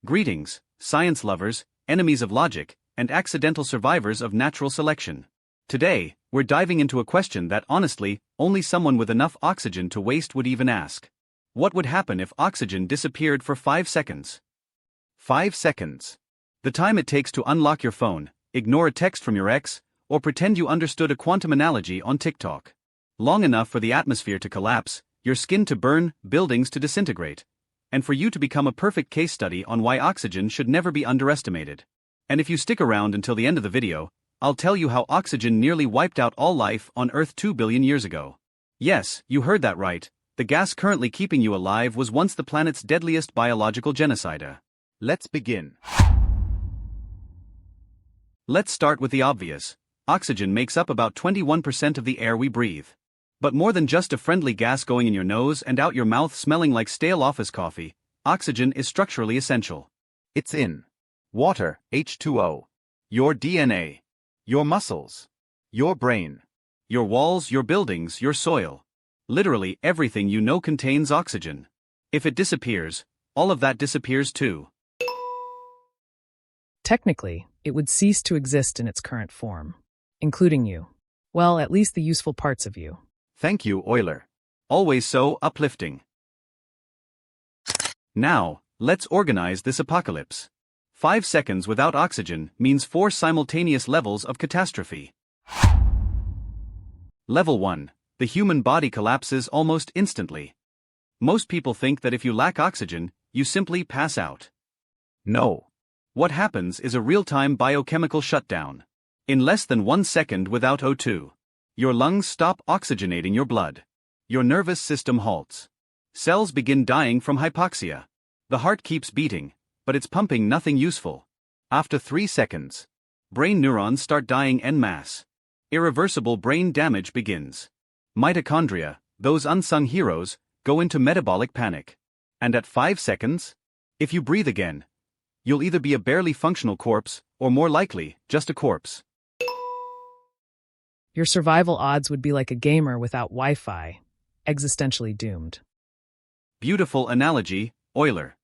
Greetings, science lovers, enemies of logic, and accidental survivors of natural selection. Today, we're diving into a question that honestly, only someone with enough oxygen to waste would even ask. What would happen if oxygen disappeared for 5 seconds? 5 seconds. The time it takes to unlock your phone, ignore a text from your ex, or pretend you understood a quantum analogy on TikTok. Long enough for the atmosphere to collapse, your skin to burn, buildings to disintegrate, and for you to become a perfect case study on why oxygen should never be underestimated. And if you stick around until the end of the video, I'll tell you how oxygen nearly wiped out all life on Earth 2 billion years ago. Yes, you heard that right, the gas currently keeping you alive was once the planet's deadliest biological genocide. Let's begin. Let's start with the obvious. Oxygen makes up about 21% of the air we breathe. But more than just a friendly gas going in your nose and out your mouth smelling like stale office coffee, oxygen is structurally essential. It's in water, H2O, your DNA, your muscles, your brain, your walls, your buildings, your soil. Literally everything you know contains oxygen. If it disappears, all of that disappears too. Technically, it would cease to exist in its current form, including you. Well, at least the useful parts of you. Thank you, Euler. Always so uplifting. Now, let's organize this apocalypse. 5 seconds without oxygen means 4 simultaneous levels of catastrophe. Level 1. The human body collapses almost instantly. Most people think that if you lack oxygen, you simply pass out. No. What happens is a real-time biochemical shutdown. In less than 1 second without O2, your lungs stop oxygenating your blood. Your nervous system halts. Cells begin dying from hypoxia. The heart keeps beating, but it's pumping nothing useful. After 3 seconds, brain neurons start dying en masse. Irreversible brain damage begins. Mitochondria, those unsung heroes, go into metabolic panic. And at 5 seconds, if you breathe again, you'll either be a barely functional corpse, or more likely, just a corpse. Your survival odds would be like a gamer without Wi-Fi, existentially doomed. Beautiful analogy, Euler.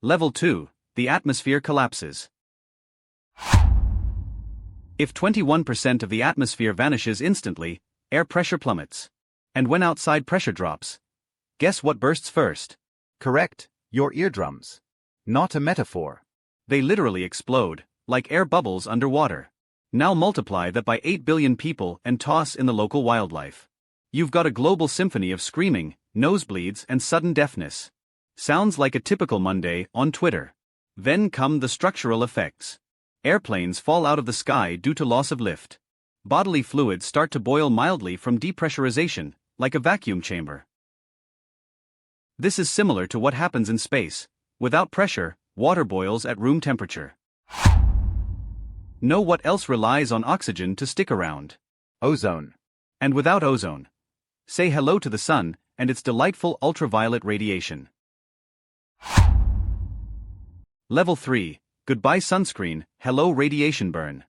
Level 2. The atmosphere collapses. If 21% of the atmosphere vanishes instantly, air pressure plummets. And when outside pressure drops, guess what bursts first? Correct, your eardrums. Not a metaphor. They literally explode, like air bubbles underwater. Now multiply that by 8 billion people and toss in the local wildlife. You've got a global symphony of screaming, nosebleeds, and sudden deafness. Sounds like a typical Monday on Twitter. Then come the structural effects. Airplanes fall out of the sky due to loss of lift. Bodily fluids start to boil mildly from depressurization, like a vacuum chamber. This is similar to what happens in space. Without pressure, water boils at room temperature. Know what else relies on oxygen to stick around? Ozone. And without ozone, say hello to the sun and its delightful ultraviolet radiation. Level 3. Goodbye sunscreen, hello radiation burn.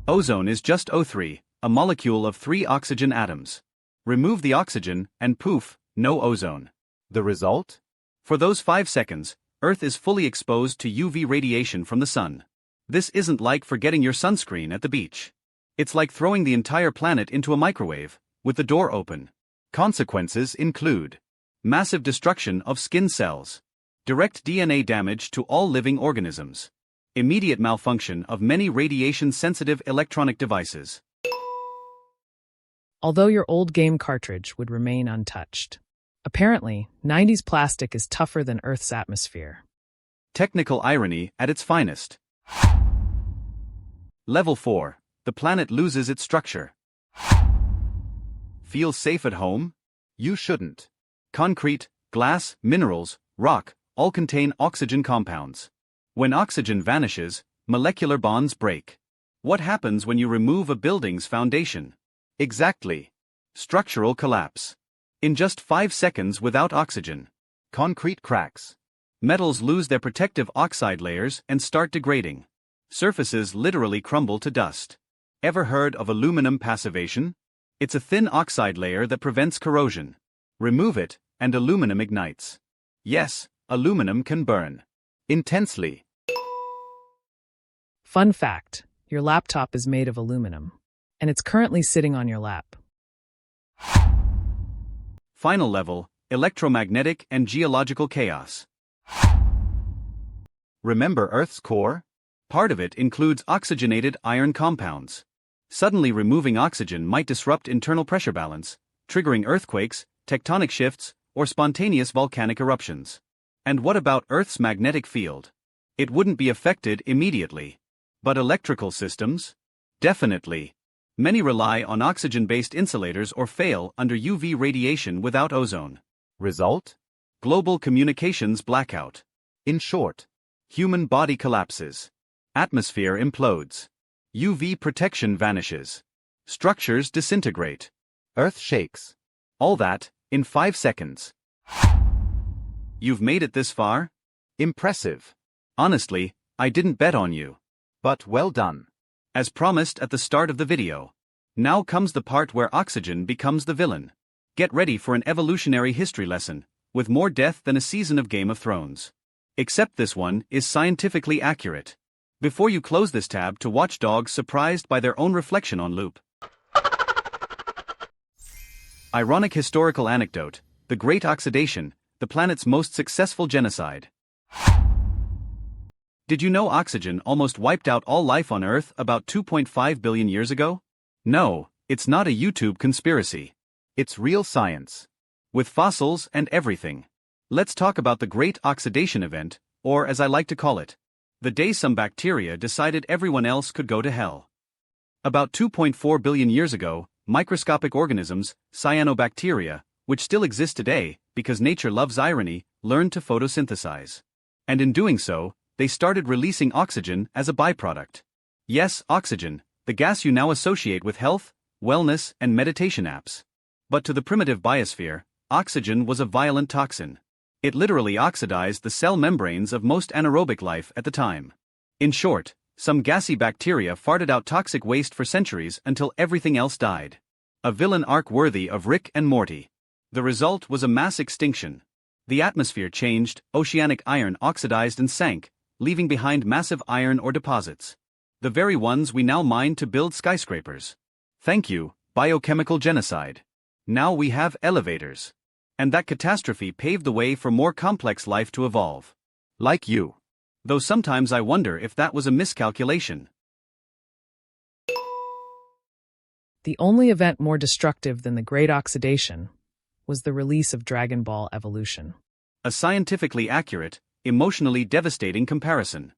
Ozone is just O3, a molecule of 3 oxygen atoms. Remove the oxygen, and poof, no ozone. The result? For those 5 seconds, Earth is fully exposed to UV radiation from the sun. This isn't like forgetting your sunscreen at the beach. It's like throwing the entire planet into a microwave, with the door open. Consequences include massive destruction of skin cells, direct DNA damage to all living organisms, immediate malfunction of many radiation-sensitive electronic devices. Although your old game cartridge would remain untouched. Apparently, 90s plastic is tougher than Earth's atmosphere. Technical irony at its finest. Level 4. The planet loses its structure. Feel safe at home? You shouldn't. Concrete, glass, minerals, rock, all contain oxygen compounds. When oxygen vanishes, molecular bonds break. What happens when you remove a building's foundation? Exactly. Structural collapse. In just 5 seconds without oxygen, concrete cracks. Metals lose their protective oxide layers and start degrading. Surfaces literally crumble to dust. Ever heard of aluminum passivation? It's a thin oxide layer that prevents corrosion. Remove it, and aluminum ignites. Yes, aluminum can burn. Intensely. Fun fact, your laptop is made of aluminum, and it's currently sitting on your lap. Final level, electromagnetic and geological chaos. Remember Earth's core? Part of it includes oxygenated iron compounds. Suddenly removing oxygen might disrupt internal pressure balance, triggering earthquakes, tectonic shifts, or spontaneous volcanic eruptions. And what about Earth's magnetic field? It wouldn't be affected immediately. But electrical systems? Definitely. Many rely on oxygen-based insulators or fail under UV radiation without ozone. Result? Global communications blackout. In short, human body collapses. Atmosphere implodes. UV protection vanishes. Structures disintegrate. Earth shakes. All that, in 5 seconds. You've made it this far? Impressive. Honestly, I didn't bet on you. But well done. As promised at the start of the video. Now comes the part where oxygen becomes the villain. Get ready for an evolutionary history lesson, with more death than a season of Game of Thrones. Except this one is scientifically accurate. Before you close this tab to watch dogs surprised by their own reflection on loop. Ironic historical anecdote, the Great Oxidation, the planet's most successful genocide. Did you know oxygen almost wiped out all life on Earth about 2.5 billion years ago? No, it's not a YouTube conspiracy. It's real science. With fossils and everything. Let's talk about the Great Oxidation event, or as I like to call it, the day some bacteria decided everyone else could go to hell. About 2.4 billion years ago, microscopic organisms, cyanobacteria, which still exist today because nature loves irony, learned to photosynthesize. And in doing so, they started releasing oxygen as a byproduct. Yes, oxygen, the gas you now associate with health, wellness, and meditation apps. But to the primitive biosphere, oxygen was a violent toxin. It literally oxidized the cell membranes of most anaerobic life at the time. In short, some gassy bacteria farted out toxic waste for centuries until everything else died. A villain arc worthy of Rick and Morty. The result was a mass extinction. The atmosphere changed, oceanic iron oxidized and sank, leaving behind massive iron ore deposits. The very ones we now mine to build skyscrapers. Thank you, biochemical genocide. Now we have elevators. And that catastrophe paved the way for more complex life to evolve. Like you. Though sometimes I wonder if that was a miscalculation. The only event more destructive than the Great Oxidation was the release of Dragon Ball Evolution. A scientifically accurate, emotionally devastating comparison.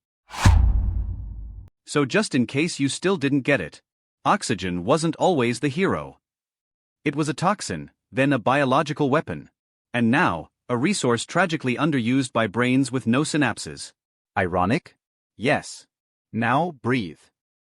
So just in case you still didn't get it, oxygen wasn't always the hero. It was a toxin, then a biological weapon. And now, a resource tragically underused by brains with no synapses. Ironic? Yes. Now, breathe.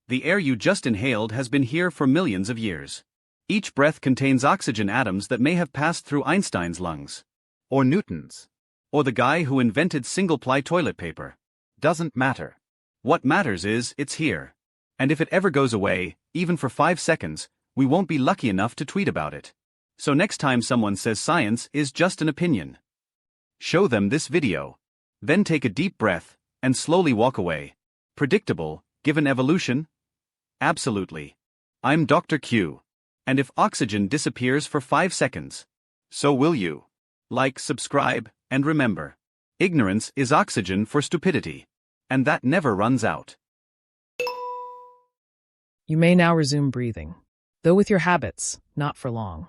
The air you just inhaled has been here for millions of years. Each breath contains oxygen atoms that may have passed through Einstein's lungs. Or Newton's. Or the guy who invented single-ply toilet paper. Doesn't matter. What matters is, it's here. And if it ever goes away, even for 5 seconds, we won't be lucky enough to tweet about it. So next time someone says science is just an opinion, show them this video. Then take a deep breath, and slowly walk away. Predictable, given evolution? Absolutely. I'm Dr. Q. And if oxygen disappears for 5 seconds, so will you. Like, subscribe, and remember. Ignorance is oxygen for stupidity. And that never runs out. You may now resume breathing. Though with your habits, not for long.